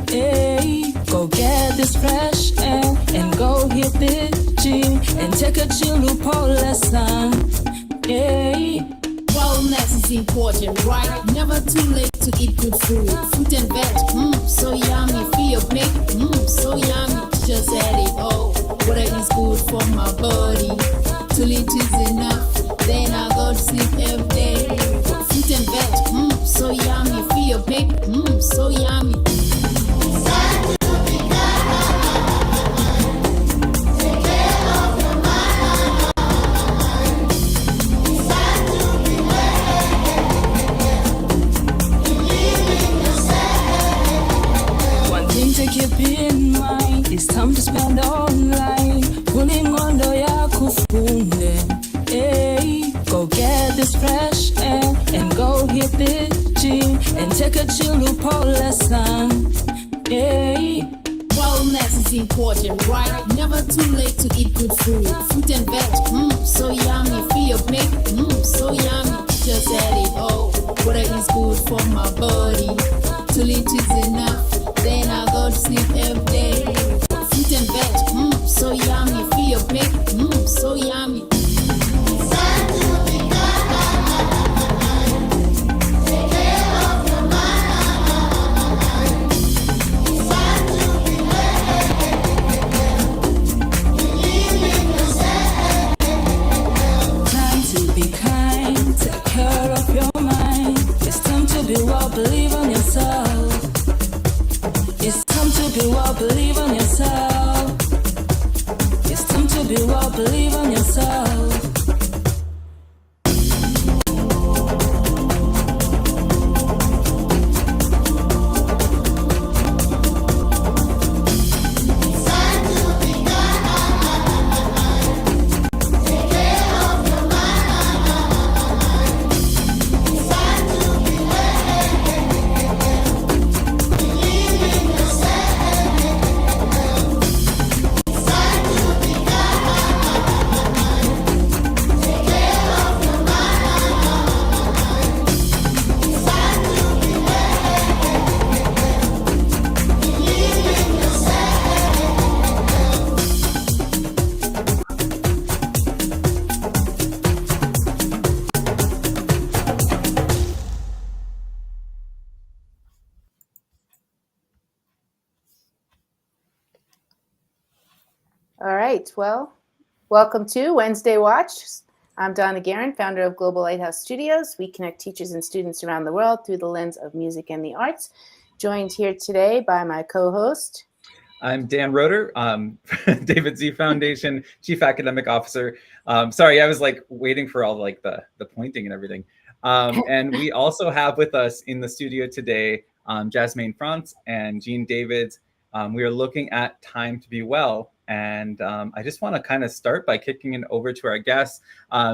Hey, go get this fresh air and go hit the gym and take a chill pole lesson. Hey. Wellness is important, right? Never too late to eat good food. Fruit and veg, so yummy. Feel your plate, so yummy. Just add it all. Water is good for my body. Till it is enough, then I go to sleep every day. Fruit and veg, so yummy. Feel your plate, so yummy. Keep in mind, it's time to spend online. Pulling on the yakufunde. Hey, go get this fresh air and go hit the gym and take a chill pole lesson. Hey. Wellness is important, right? Never too late to eat good food. Fruit and veg, so yummy. Feel your plate, so yummy. Just add it all. Water is good for my body. Till it is enough, then I go to sleep every day. Fruit and veg, so yummy. Feel your plate, so yummy. Time to be kind, take care of your mind. It's time to be well, believe in yourself. It's time to be well, believe in yourself. It's time to be well, believe in yourself. All right, well, welcome to Wednesday Watch. I'm Donna Guerin, founder of Global Lighthouse Studios. We connect teachers and students around the world through the lens of music and the arts. Joined here today by my co-host. I'm Dan Roeder, David Z Foundation Chief Academic Officer. Sorry, I was like waiting for all like the pointing and everything. And we also have with us in the studio today, Jasmane Frans and Jean Davids. We are looking at Time to Be Well. And I just want to kind of start by kicking it over to our guests.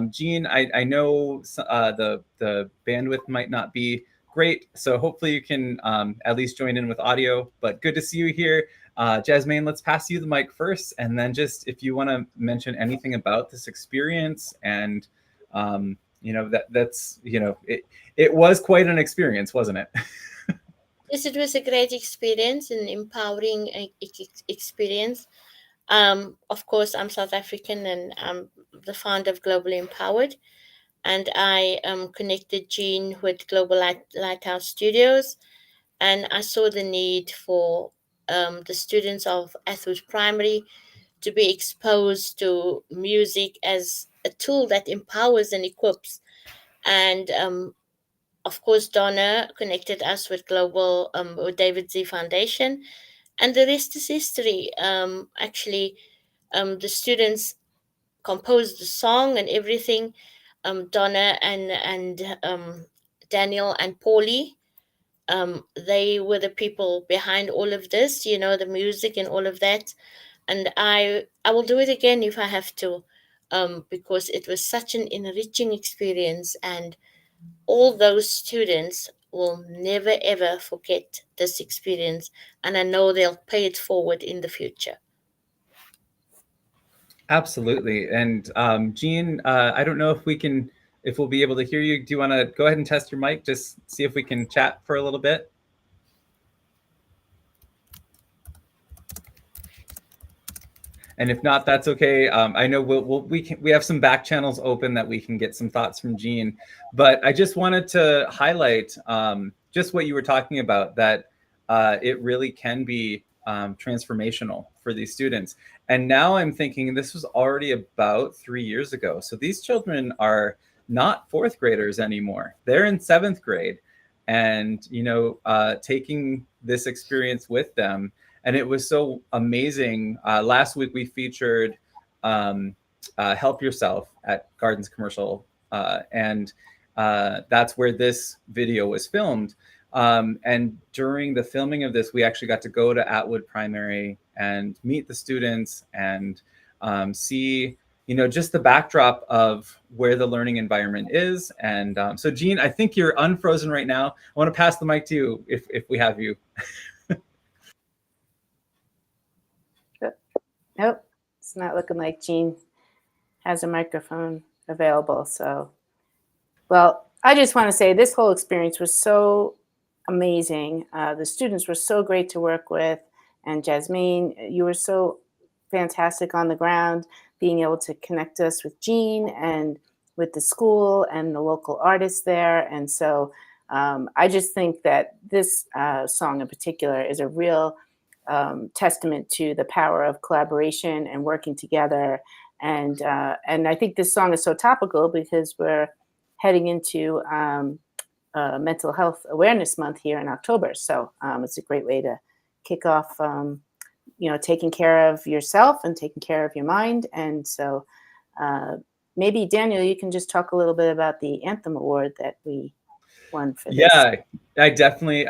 Jean, I know the bandwidth might not be great, so hopefully you can at least join in with audio, but good to see you here. Jasmane, let's pass you the mic first, and then just if you want to mention anything about this experience, and that's it was quite an experience, wasn't it? Yes, it was a great experience, an empowering experience. Of course, I'm South African and I'm the founder of Globally Empowered, and I connected Jean with Global Lighthouse Studios, and I saw the need for the students of Atwood Primary to be exposed to music as a tool that empowers and equips. And of course, Donna connected us with with David Z Foundation, and the rest is history. The students composed the song and everything. Donna and Daniel and Paulie, they were the people behind all of this. The music and all of that. And I will do it again if I have to, because it was such an enriching experience, and all those students will never ever forget this experience, and I know they'll pay it forward in the future. Absolutely. And Jean, I don't know if we'll be able to hear you. Do you want to go ahead and test your mic? Just see if we can chat for a little bit. And if not, that's okay. I know we have some back channels open that we can get some thoughts from Jean. But I just wanted to highlight just what you were talking about, that it really can be transformational for these students. And now I'm thinking this was already about 3 years ago. So these children are not fourth graders anymore. They're in seventh grade, and taking this experience with them. And it was so amazing. Last week we featured Help Yourself at Gardens Commercial, and that's where this video was filmed. And during the filming of this, we actually got to go to Atwood Primary and meet the students and see, just the backdrop of where the learning environment is. And so, Jean, I think you're unfrozen right now. I want to pass the mic to you if we have you. Nope, it's not looking like Jean has a microphone available. So, well, I just want to say this whole experience was so amazing. The students were so great to work with. And Jasmane, you were so fantastic on the ground, being able to connect us with Jean and with the school and the local artists there. And so I just think that this song in particular is a real testament to the power of collaboration and working together. And I think this song is so topical because we're heading into Mental Health Awareness Month here in October. So it's a great way to kick off, taking care of yourself and taking care of your mind. And so maybe, Daniel, you can just talk a little bit about the Anthem Award that we won for this. Yeah, I definitely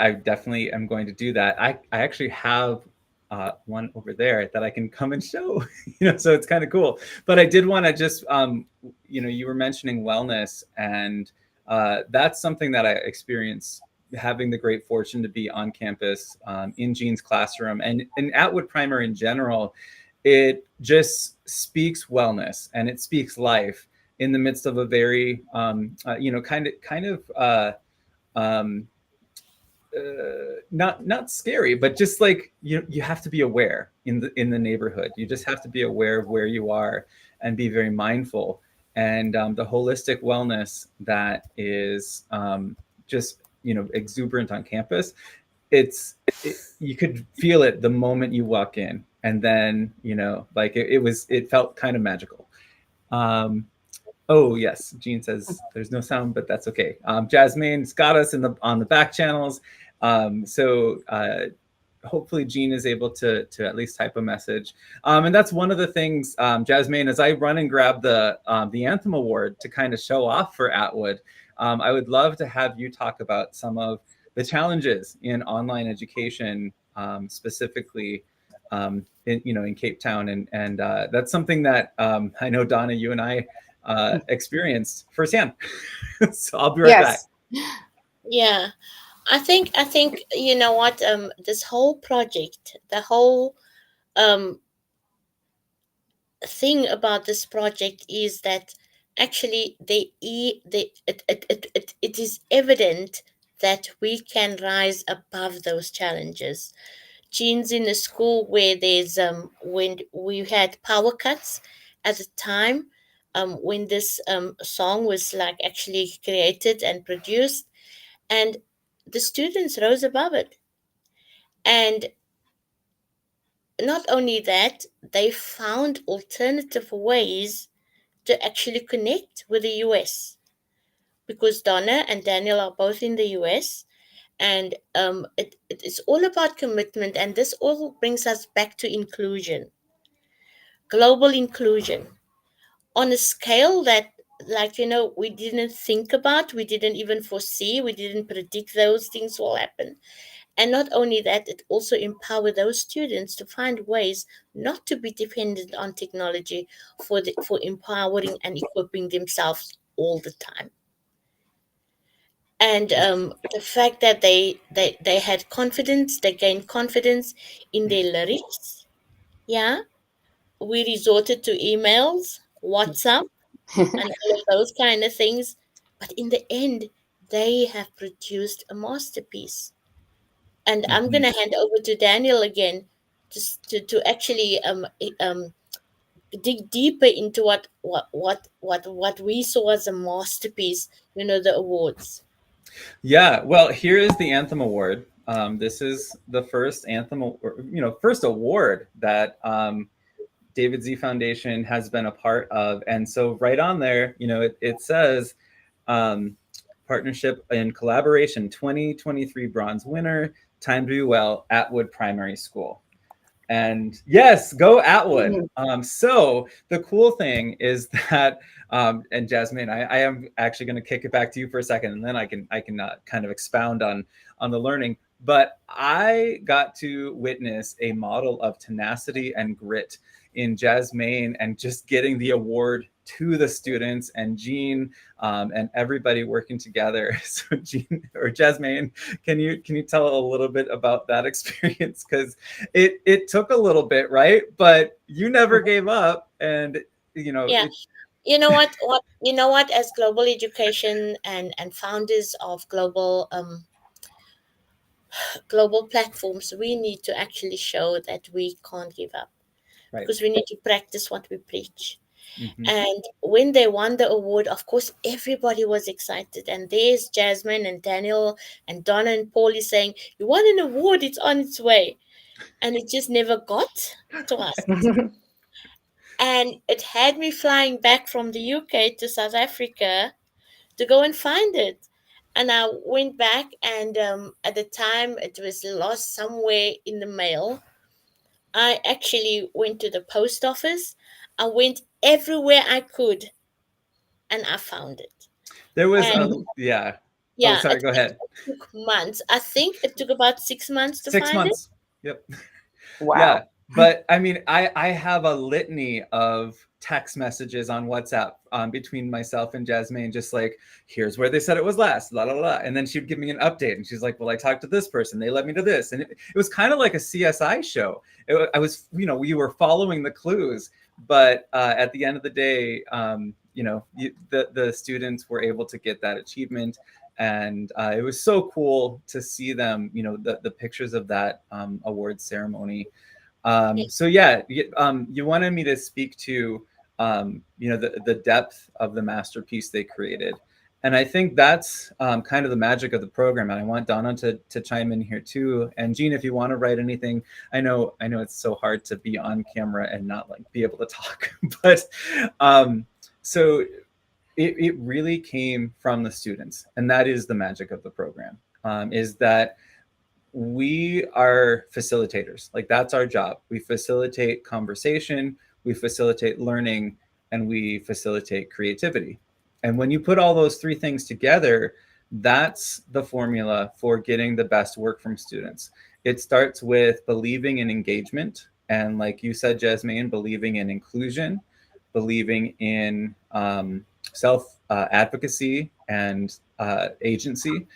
am going to do that. I actually have one over there that I can come and show, so it's kind of cool. But I did want to just, you were mentioning wellness, and that's something that I experienced having the great fortune to be on campus in Jean's classroom and in Atwood Primary in general. It just speaks wellness and it speaks life in the midst of a very, not scary, but just like you have to be aware in the neighborhood. You just have to be aware of where you are and be very mindful. And the holistic wellness that is just exuberant on campus. You could feel it the moment you walk in, and then it felt kind of magical. Oh yes, Jean says there's no sound, but that's okay. Jasmane's got us on the back channels. So hopefully Jean is able to at least type a message. And that's one of the things, Jasmane, as I run and grab the Anthem Award to kind of show off for Atwood, I would love to have you talk about some of the challenges in online education, specifically in Cape Town. And that's something that I know, Donna, you and I experienced firsthand. So I'll be right back. Yeah. I think you know what, this whole project, the whole thing about this project is that actually it is evident that we can rise above those challenges. Jean's in a school where there's when we had power cuts at the time, when this song was like actually created and produced, and the students rose above it. And not only that, they found alternative ways to actually connect with the US, because Donna and Daniel are both in the US. And it's all about commitment. And this all brings us back to inclusion, global inclusion, on a scale that, we didn't think about, we didn't even foresee, we didn't predict those things will happen. And not only that, it also empowered those students to find ways not to be dependent on technology for empowering and equipping themselves all the time. And the fact that they had confidence, they gained confidence in their lyrics. Yeah, we resorted to emails, WhatsApp, and all of those kind of things. But in the end, they have produced a masterpiece. And I'm going to hand over to Daniel again, just to actually dig deeper into what we saw as a masterpiece, the awards. Yeah, well, here is the Anthem Award. This is the first first award that David Z Foundation has been a part of. And so right on there, it says um, partnership and collaboration 2023 bronze winner, time to do well, Atwood Primary School. And yes, go Atwood. So the cool thing is that, and Jasmine, I am actually going to kick it back to you for a second, and then I can kind of expound on the learning. But I got to witness a model of tenacity and grit in Jasmane, and just getting the award to the students, and Jean and everybody working together. So Jean or Jasmane, can you tell a little bit about that experience? Because it took a little bit, right? But you never gave up, and Yeah. As global education and founders of global platforms, we need to actually show that we can't give up, right. because we need to practice what we preach. Mm-hmm. And when they won the award, of course, everybody was excited. And there's Jasmine and Daniel and Donna and Paulie saying, "You won an award, it's on its way." And it just never got to us. And it had me flying back from the UK to South Africa to go and find it. And I went back, and at the time it was lost somewhere in the mail. I actually went to the post office. I went everywhere I could, and I found it. There was And yeah. yeah, Oh, sorry. Go ahead. it took months. I think it took about 6 months to 6 months. Yep. Wow. Yeah. But I mean, I have a litany of text messages on WhatsApp between myself and Jasmine, just like, here's where they said it was last, la la la. And then she'd give me an update, and she's like, well, I talked to this person, they led me to this. And it was kind of like a CSI show. We were following the clues, but at the end of the day, the students were able to get that achievement. And it was so cool to see them, the pictures of that award ceremony. So yeah, you wanted me to speak to, the depth of the masterpiece they created. And I think that's kind of the magic of the program. And I want Donna to chime in here too. And Jean, if you want to write anything, I know it's so hard to be on camera and not like be able to talk, but so it really came from the students. And that is the magic of the program, is that we are facilitators. Like, that's our job. We facilitate conversation, we facilitate learning, and we facilitate creativity. And when you put all those three things together, that's the formula for getting the best work from students. It starts with believing in engagement. And like you said, Jasmine, believing in inclusion, believing in self-advocacy and agency.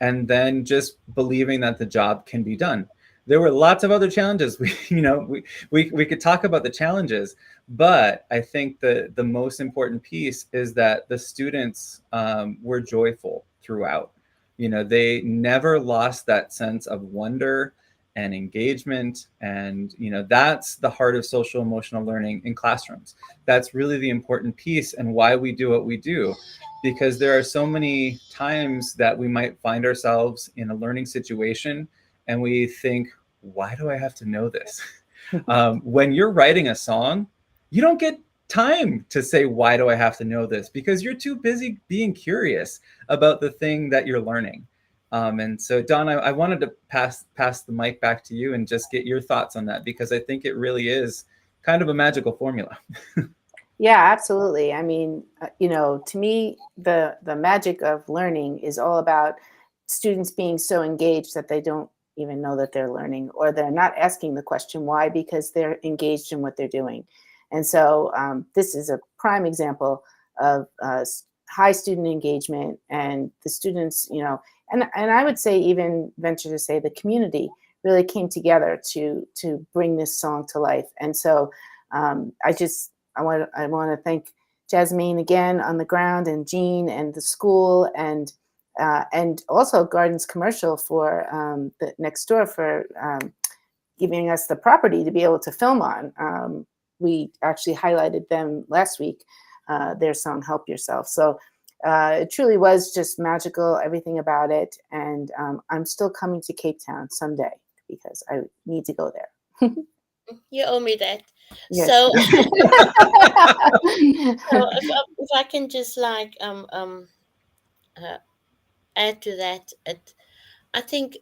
And then just believing that the job can be done. There were lots of other challenges. We could talk about the challenges, but I think the most important piece is that the students were joyful throughout. They never lost that sense of wonder and engagement. And, that's the heart of social emotional learning in classrooms. That's really the important piece, and why we do what we do. Because there are so many times that we might find ourselves in a learning situation and we think, why do I have to know this? When you're writing a song, you don't get time to say, why do I have to know this? Because you're too busy being curious about the thing that you're learning. And so, Don, I wanted to pass the mic back to you and just get your thoughts on that, because I think it really is kind of a magical formula. Yeah, absolutely. I mean, to me, the magic of learning is all about students being so engaged that they don't even know that they're learning, or they're not asking the question why, because they're engaged in what they're doing. And so this is a prime example of high student engagement, and the students, and I would say, even venture to say, the community really came together to bring this song to life. And so I want to thank Jasmine again on the ground, and Jean and the school, and also Gardens Commercial for the next door for giving us the property to be able to film on. we actually highlighted them last week, their song "Help Yourself." So it truly was just magical, everything about it. And I'm still coming to Cape Town someday because I need to go there. You owe me that. Yes. So, so if I can just like uh, add to that, I think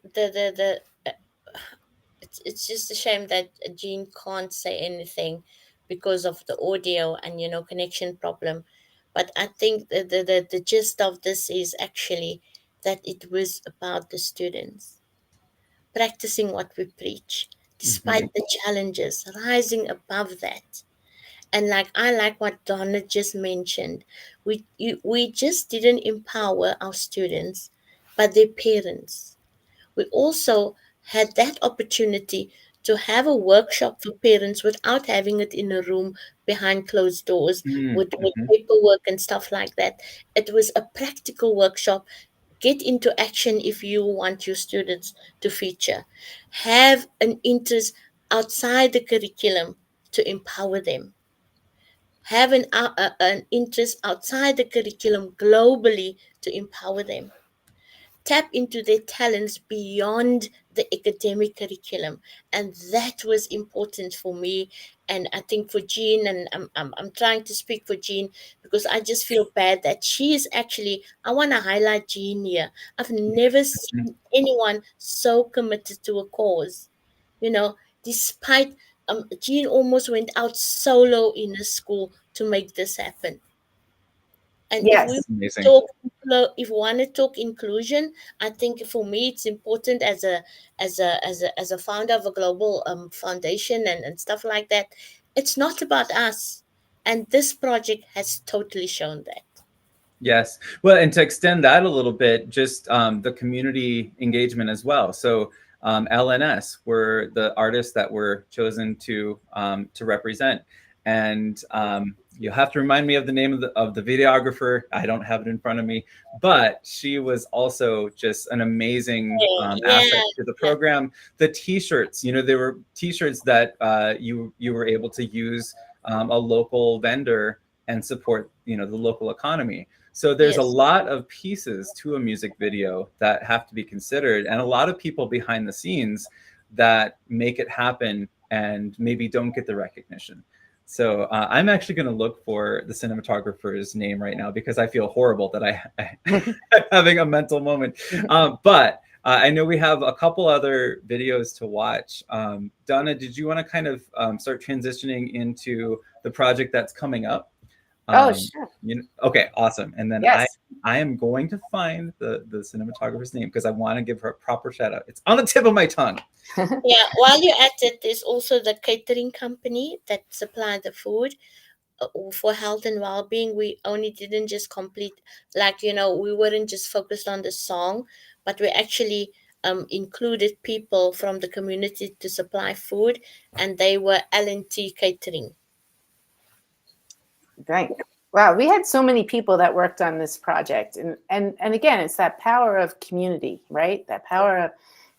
it's just a shame that Jean can't say anything because of the audio and connection problem. But I think the gist of this is actually that it was about the students practicing what we preach, despite the challenges, rising above that. And like I like what Donna just mentioned, we just didn't empower our students, but their parents. We also had that opportunity to have a workshop for parents without having it in a room behind closed doors with Mhm. paperwork and stuff like that. It was a practical workshop. Get into action if you want your students to feature. Have an interest outside the curriculum to empower them. Have an interest outside the curriculum globally to empower them. Tap into their talents beyond the academic curriculum, and that was important for me, and I think for Jean, and I'm trying to speak for Jean because I just feel bad that she is actually, I want to highlight Jean here. I've never seen anyone so committed to a cause, you know despite Jean almost went out solo in a school to make this happen. And if we Yes. Amazing. talk, if we want to talk inclusion, I think for me it's important as a founder of a global foundation and stuff like that. It's not about us, and this project has totally shown that. Yes. Well, and to extend that a little bit, just the community engagement as well. So LNS were the artists that were chosen to represent, and you'll have to remind me of the name of the videographer. I don't have it in front of me, but she was also just an amazing Yeah, asset to the yeah, program. The T-shirts, there were T-shirts that you were able to use a local vendor and support the local economy. So there's a yes, lot of pieces to a music video that have to be considered, and a lot of people behind the scenes that make it happen and maybe don't get the recognition. So I'm actually going to look for the cinematographer's name right now because I feel horrible that I'm having a mental moment. But I know we have a couple other videos to watch. Donna, did you want to kind of start transitioning into the project that's coming up? Oh, sure. Okay, awesome. And then Yes. I am going to find the cinematographer's name because I want to give her a proper shout out. It's on the tip of my tongue. yeah. While you're at it, there's also the catering company that supply the food for health and well-being. We only didn't just complete, like we weren't just focused on the song, but we actually included people from the community to supply food, and they were L&T catering. Right. Wow, we had so many people that worked on this project, and again, it's that power of community, right? That power of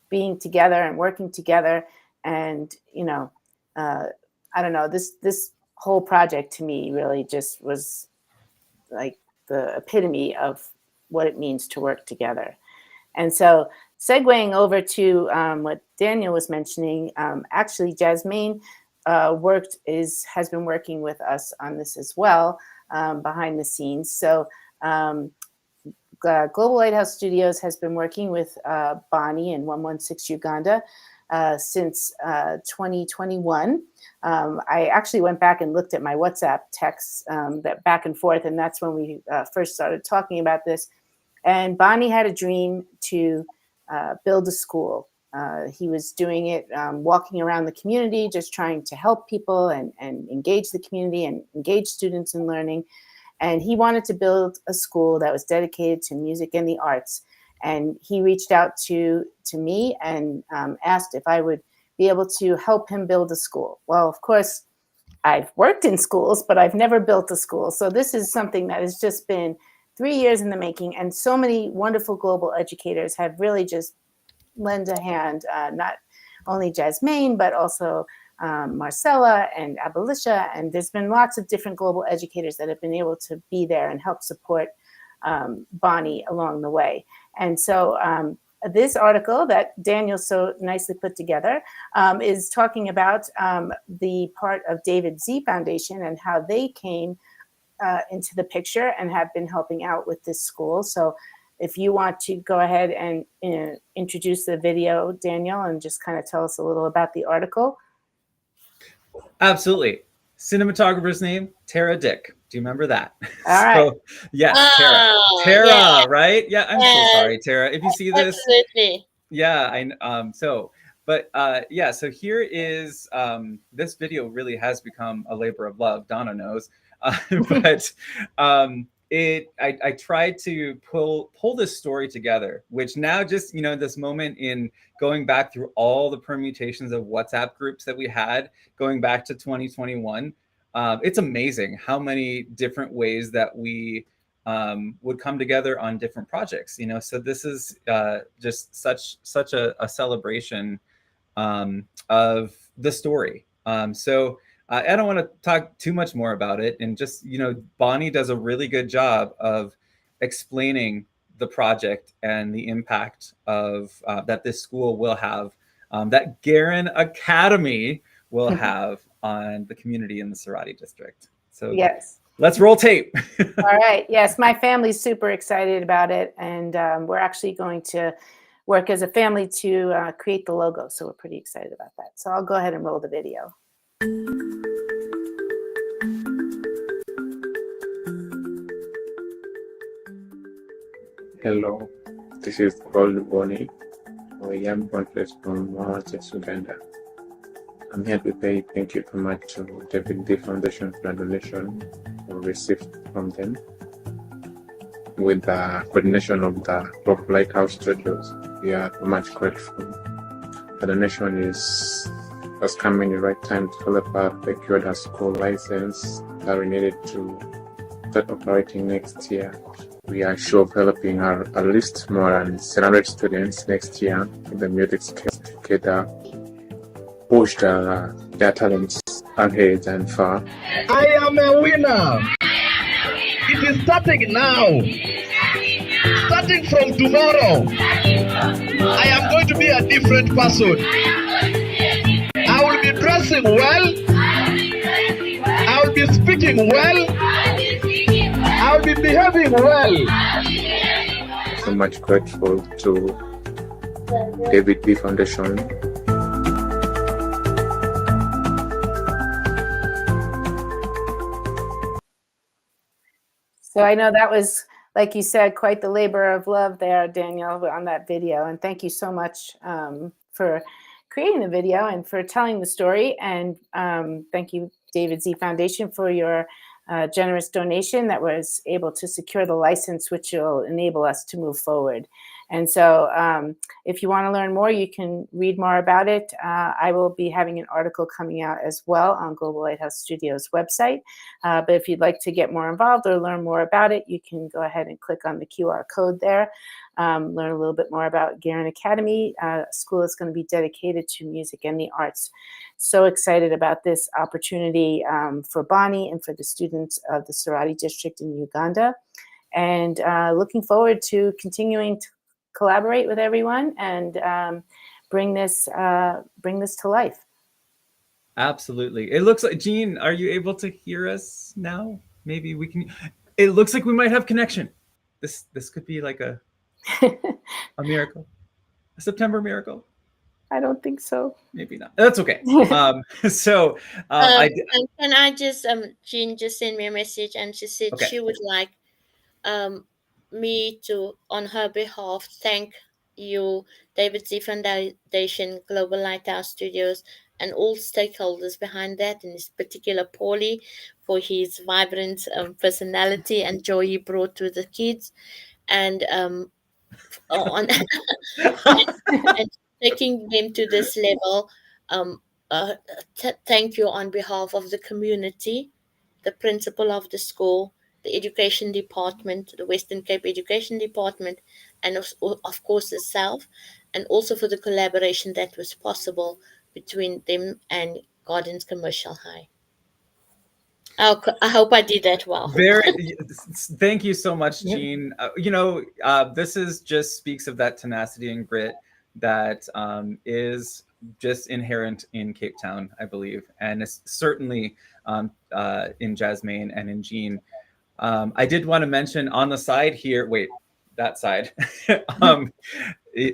being together and working together, and I don't know, this whole project to me really just was like the epitome of what it means to work together. And so, segueing over to what Daniel was mentioning, actually, Jasmane has been working with us on this as well, behind the scenes. So, Global Lighthouse Studios has been working with Bonnie in 116 Uganda since 2021. I actually went back and looked at my WhatsApp texts that back and forth, and that's when we first started talking about this. And Bonnie had a dream to build a school. He was doing it, walking around the community, just trying to help people and engage the community and engage students in learning. And he wanted to build a school that was dedicated to music and the arts. And he reached out to me and asked if I would be able to help him build a school. Well, of course, I've worked in schools, but I've never built a school. So this is something that has just been 3 years in the making. And so many wonderful global educators have really just lend a hand, not only Jasmane, but also Marcella and Abelicia, and there's been lots of different global educators that have been able to be there and help support Bonnie along the way. And so this article that Daniel so nicely put together is talking about the part of David Z Foundation and how they came into the picture and have been helping out with this school. So if you want to go ahead and introduce the video, Daniel, and just kind of tell us a little about the article. Absolutely. Cinematographer's name, Tara Dick. Do you remember that? All right. Yes, Oh, Tara, yeah. right? Yeah, I'm so Yes. sorry, Tara. If you see this, Absolutely. yeah, so here is this video really has become a labor of love. Donna knows, but I tried to pull this story together, which now just this moment in going back through all the permutations of WhatsApp groups that we had going back to 2021. It's amazing how many different ways that we would come together on different projects. So this is just such a celebration of the story. So I don't want to talk too much more about it, and just Bonnie does a really good job of explaining the project and the impact of that this school will have, that Garin Academy will have on the community in the Sarati district. So yes, let's roll tape. All right. Yes, my family's super excited about it, and we're actually going to work as a family to create the logo. So we're pretty excited about that. So I'll go ahead and roll the video. Hello, this is called Bonnie, a young conference from Mawachis, Uganda. I'm here to say thank you very much to David D Foundation for the donation we received from them. With the coordination of the Global Lighthouse Studios, we are much grateful. The donation has come in the right time to help us secure the school license that we needed to start operating next year. We are sure of helping at least more than 700 students next year in the music skills together, push their talents ahead and far. I am a winner. It is starting now. Starting from tomorrow, I am going to be a different person. I will be dressing well. I will be speaking well. I will be behaving well. So much grateful to David D Foundation. So I know that was, like you said, quite the labor of love there, Daniel, on that video. And thank you so much for creating the video and for telling the story. And thank you, David Z Foundation, for your generous donation that was able to secure the license, which will enable us to move forward. And so if you want to learn more, you can read more about it. I will be having an article coming out as well on Global Lighthouse Studios website. But if you'd like to get more involved or learn more about it, you can go ahead and click on the QR code there. Learn a little bit more about Garin Academy, a school that's going to be dedicated to music and the arts. So excited about this opportunity for Bonnie and for the students of the Sarati district in Uganda. And looking forward to continuing to collaborate with everyone and bring this to life. Absolutely. It looks like, Jean, are you able to hear us now? Maybe we can. It looks like we might have connection. This could be like a miracle, a September miracle. I don't think so. Maybe not. That's okay. And can I just Jean just sent me a message, and she said Okay. she would like me to, on her behalf, thank you, David Z Foundation, Global Lighthouse Studios, and all stakeholders behind that, and in particular Paulie, for his vibrant personality and joy he brought to the kids, and on and taking them to this level. Thank you on behalf of the community, the principal of the school, the education department, the Western Cape Education Department, and of course itself, and also for the collaboration that was possible between them and Gardens Commercial High. I hope I did that well. Thank you so much, Jean. This is just speaks of that tenacity and grit that is just inherent in Cape Town, I believe, and it's certainly in Jasmane and in Jean. I did want to mention on the side here, wait, that side,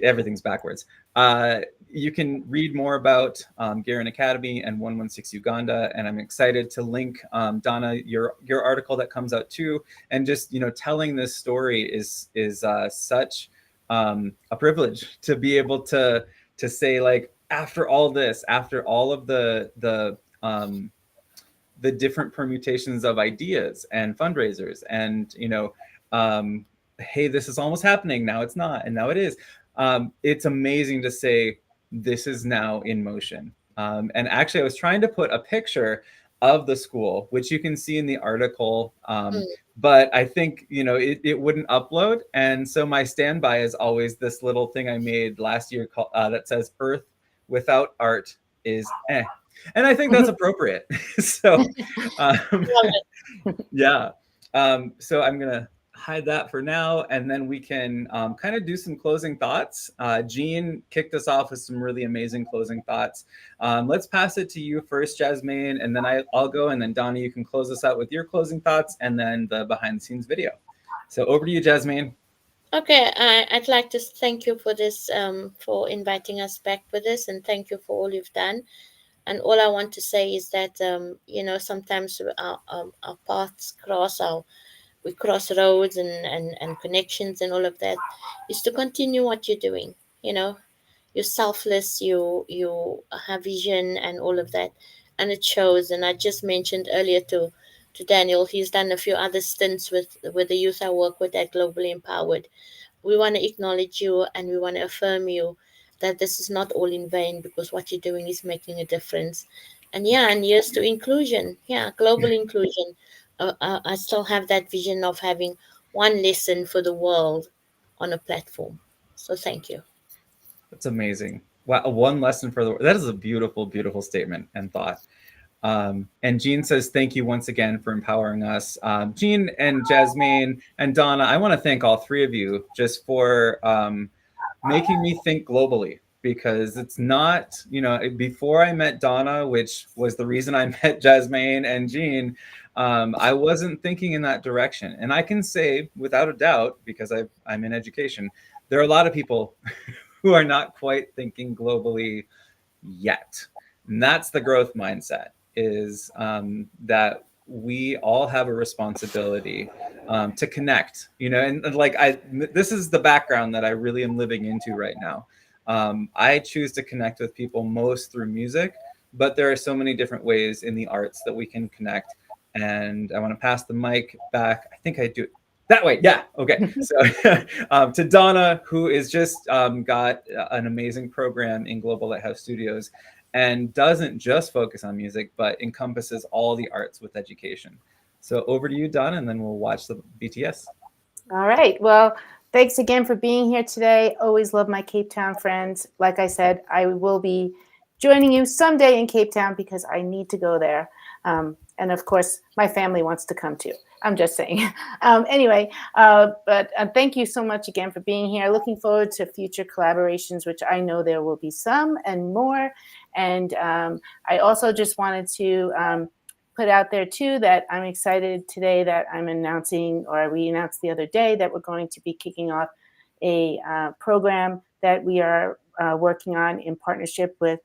everything's backwards. You can read more about Garen Academy and 116 Uganda, and I'm excited to link Donna your article that comes out too. And just telling this story is such a privilege to be able to say, like, after all this, after all of the different permutations of ideas and fundraisers, and hey, this is almost happening, now it's not, and now it is. It's amazing to say this is now in motion. And actually, I was trying to put a picture of the school, which you can see in the article, but I think it wouldn't upload. And so my standby is always this little thing I made last year that says "Earth without art is eh," and I think that's appropriate. So yeah. So I'm gonna hide that for now, and then we can kind of do some closing thoughts. Jean kicked us off with some really amazing closing thoughts. Let's pass it to you first, Jasmane, and then I'll go, and then Donna, you can close us out with your closing thoughts, and then the behind the scenes video. So over to you, Jasmane. Okay, I'd like to thank you for this, for inviting us back with this, and thank you for all you've done. And all I want to say is that sometimes our paths cross, we cross roads and connections and all of that, is to continue what you're doing. You're selfless, you have vision and all of that, and it shows. And I just mentioned earlier to Daniel, he's done a few other stints with the youth I work with at Globally Empowered. We want to acknowledge you, and we want to affirm you that this is not all in vain, because what you're doing is making a difference. And here's to inclusion, global inclusion. I still have that vision of having one lesson for the world on a platform. So thank you. That's amazing. Wow, one lesson for the world. That is a beautiful, beautiful statement and thought. And Jean says, thank you once again for empowering us. Jean and Jasmane and Donna, I want to thank all three of you just for making me think globally, because it's not, before I met Donna, which was the reason I met Jasmane and Jean, I wasn't thinking in that direction. And I can say without a doubt, because I'm in education, there are a lot of people who are not quite thinking globally yet. And that's the growth mindset, is that we all have a responsibility to connect, and like this is the background that I really am living into right now. I choose to connect with people most through music, but there are so many different ways in the arts that we can connect. And I want to pass the mic back. I think I do it that way. Yeah. Okay. So to Donna, who is just got an amazing program in Global Lighthouse Studios, and doesn't just focus on music, but encompasses all the arts with education. So over to you, Donna, and then we'll watch the BTS. All right. Well, thanks again for being here today. Always love my Cape Town friends. Like I said, I will be joining you someday in Cape Town because I need to go there. And of course, my family wants to come too. I'm just saying. Anyway, but thank you so much again for being here. Looking forward to future collaborations, which I know there will be some and more. And I also just wanted to put out there too that I'm excited today that I'm announcing, or we announced the other day, that we're going to be kicking off a program that we are working on in partnership with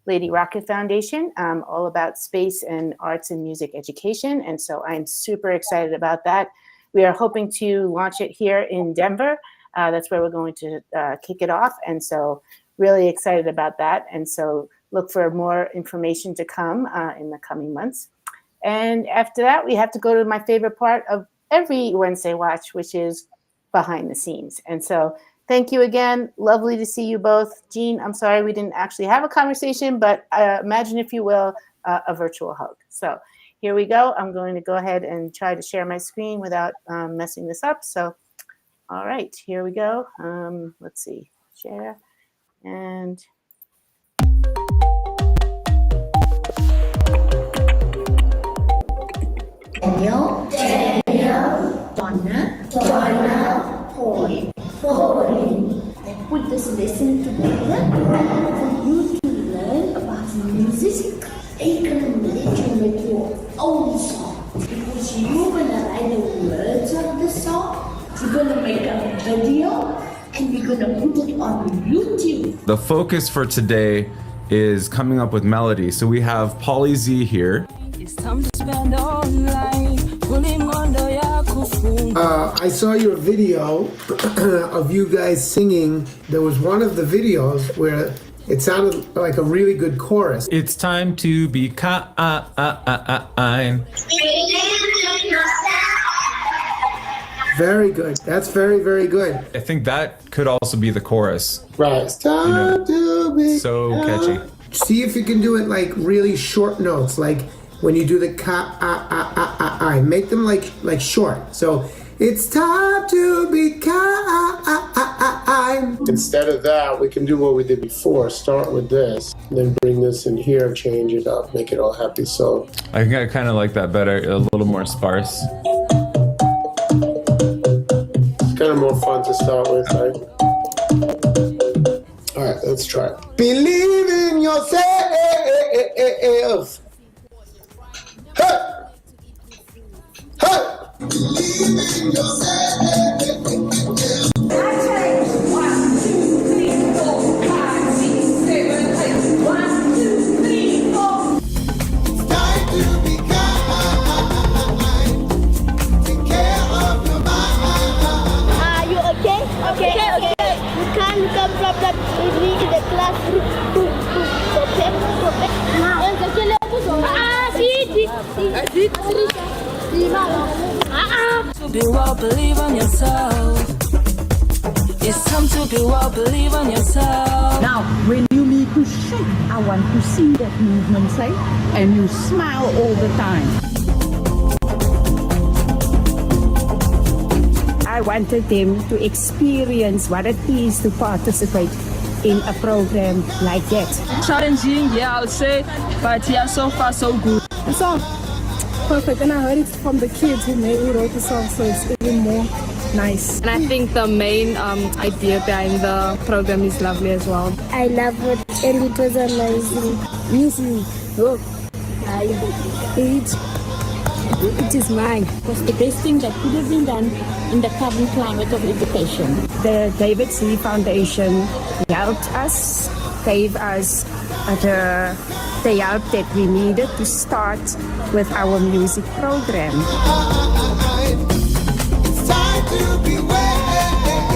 Lady Rocket Foundation, all about space and arts and music education. And so I'm super excited about that. We are hoping to launch it here in Denver. That's where we're going to kick it off. And so really excited about that. And so look for more information to come in the coming months. And after that, we have to go to my favorite part of every Wednesday Watch, which is behind the scenes. And so thank you again. Lovely to see you both. Jean, I'm sorry we didn't actually have a conversation, but imagine, if you will, a virtual hug. So here we go. I'm going to go ahead and try to share my screen without messing this up. So, all right, here we go. Let's see, share. And song. Because you're gonna write the words of the song, you're gonna make a video, and we're gonna put it on YouTube. The focus for today is coming up with melody. So we have Polly Z here. It's time to spend online. Pulling on the yakufun. I saw your video of you guys singing. There was one of the videos where it sounded like a really good chorus. It's time to be kind. Very good. That's very, very good. I think that could also be the chorus. Right. It's time to be So catchy. See if you can do it like really short notes, like when you do the ka. Make them like short. So it's time to be kind. Instead of that, we can do what we did before. Start with this, then bring this in here, change it up, make it all happy. So I think I kind of like that better, a little more sparse. it's kind of more fun to start with, right? All right, let's try it. Believe in yourself. Hey! Hey! Are you okay? Okay. You can't come from me in the classroom. Okay? To be well, believe on yourself. It's time to be well, believe on yourself. Now, when you need to shake, I want to see that movement, say, and you smile all the time. I wanted them to experience what it is to participate in a program like that. Challenging, yeah, I would say, but yeah, so far so good. The song, perfect, and I heard it from the kids who wrote the song, so it's even more nice. And I think the main idea behind the program is lovely as well. I love it, and it was amazing. Music, look, it is mine. It was the best thing that could have been done in the current climate of education. The David C. Foundation helped us, gave us the help that we needed to start with our music program. It's time to be well.